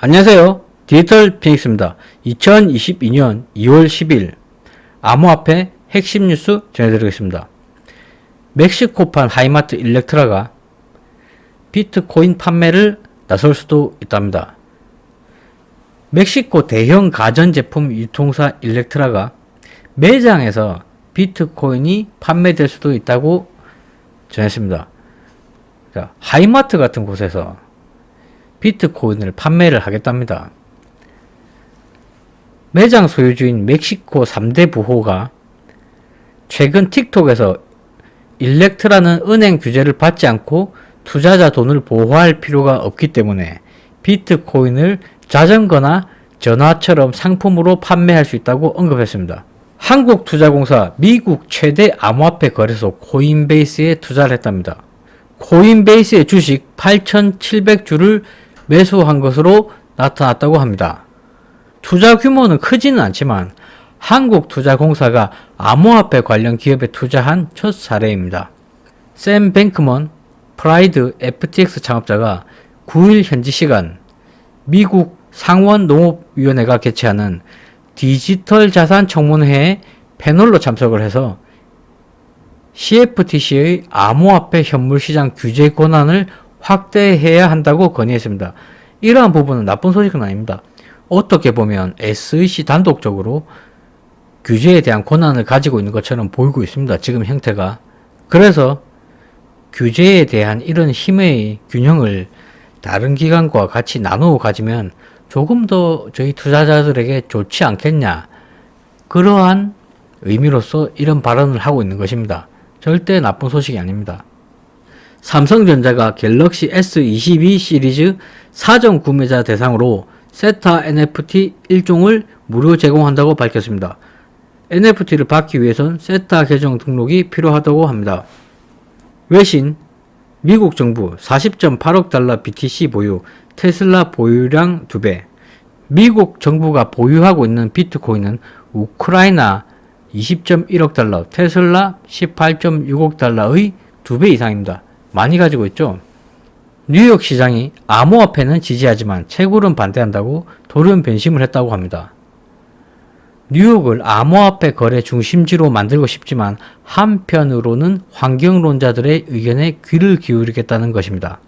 안녕하세요. 디지털 피닉스입니다. 2022년 2월 10일 암호화폐 핵심 뉴스 전해드리겠습니다. 멕시코판 하이마트 일렉트라가 비트코인 판매를 나설 수도 있답니다. 멕시코 대형 가전제품 유통사 일렉트라가 매장에서 비트코인이 판매될 수도 있다고 전했습니다. 자, 하이마트 같은 곳에서 비트코인을 판매를 하겠답니다. 매장 소유주인 멕시코 3대 부호가 최근 틱톡에서 일렉트라는 은행 규제를 받지 않고 투자자 돈을 보호할 필요가 없기 때문에 비트코인을 자전거나 전화처럼 상품으로 판매할 수 있다고 언급했습니다. 한국투자공사 미국 최대 암호화폐 거래소 코인베이스에 투자를 했답니다. 코인베이스의 주식 8,700주를 매수한 것으로 나타났다고 합니다. 투자 규모는 크지는 않지만 한국투자공사가 암호화폐 관련 기업에 투자한 첫 사례입니다. 샘 뱅크먼 프라이드 FTX 창업자가 9일 현지 시간 미국 상원농업위원회가 개최하는 디지털 자산 청문회에 패널로 참석을 해서 CFTC의 암호화폐 현물시장 규제 권한을 확대해야 한다고 건의했습니다. 이러한 부분은 나쁜 소식은 아닙니다. 어떻게 보면 SEC 단독적으로 규제에 대한 권한을 가지고 있는 것처럼 보이고 있습니다. 지금 형태가. 그래서 규제에 대한 이런 힘의 균형을 다른 기관과 같이 나누어 가지면 조금 더 저희 투자자들에게 좋지 않겠냐. 그러한 의미로서 이런 발언을 하고 있는 것입니다. 절대 나쁜 소식이 아닙니다. 삼성전자가 갤럭시 S22 시리즈 사전 구매자 대상으로 세타 NFT 1종을 무료 제공한다고 밝혔습니다. NFT를 받기 위해선 세타 계정 등록이 필요하다고 합니다. 외신, 미국 정부 40.8억 달러 BTC 보유, 테슬라 보유량 2배. 미국 정부가 보유하고 있는 비트코인은 우크라이나 20.1억 달러, 테슬라 18.6억 달러의 2배 이상입니다. 많이 가지고 있죠. 뉴욕 시장이 암호화폐는 지지하지만 채굴은 반대한다고 돌연 변심을 했다고 합니다. 뉴욕을 암호화폐 거래 중심지로 만들고 싶지만 한편으로는 환경론자들의 의견에 귀를 기울이겠다는 것입니다.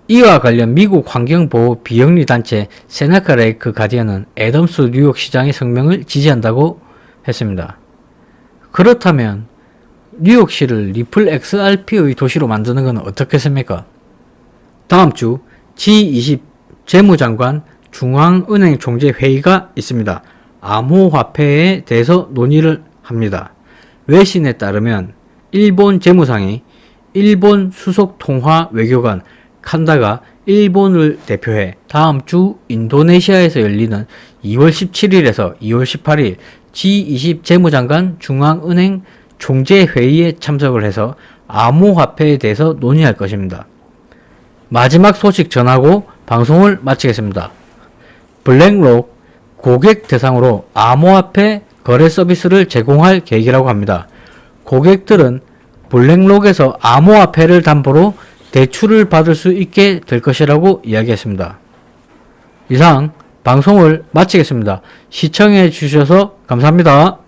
이와 관련 미국 환경보호 비영리 단체 세네카 레이크 가디언은 애덤스 뉴욕 시장의 성명을 지지한다고 했습니다. 그렇다면 뉴욕시를 리플 XRP의 도시로 만드는 건 어떻겠습니까? 다음 주 G20 재무장관 중앙은행 총재 회의가 있습니다. 암호화폐에 대해서 논의를 합니다. 외신에 따르면 일본 재무상이 일본 수석통화 외교관 칸다가 일본을 대표해 다음 주 인도네시아에서 열리는 2월 17일에서 2월 18일 G20 재무장관 중앙은행 총재 회의에 참석을 해서 암호화폐에 대해서 논의할 것입니다. 마지막 소식 전하고 방송을 마치겠습니다. 블랙록 고객 대상으로 암호화폐 거래 서비스를 제공할 계획이라고 합니다. 고객들은 블랙록에서 암호화폐를 담보로 대출을 받을 수 있게 될 것이라고 이야기했습니다. 이상 방송을 마치겠습니다. 시청해 주셔서 감사합니다.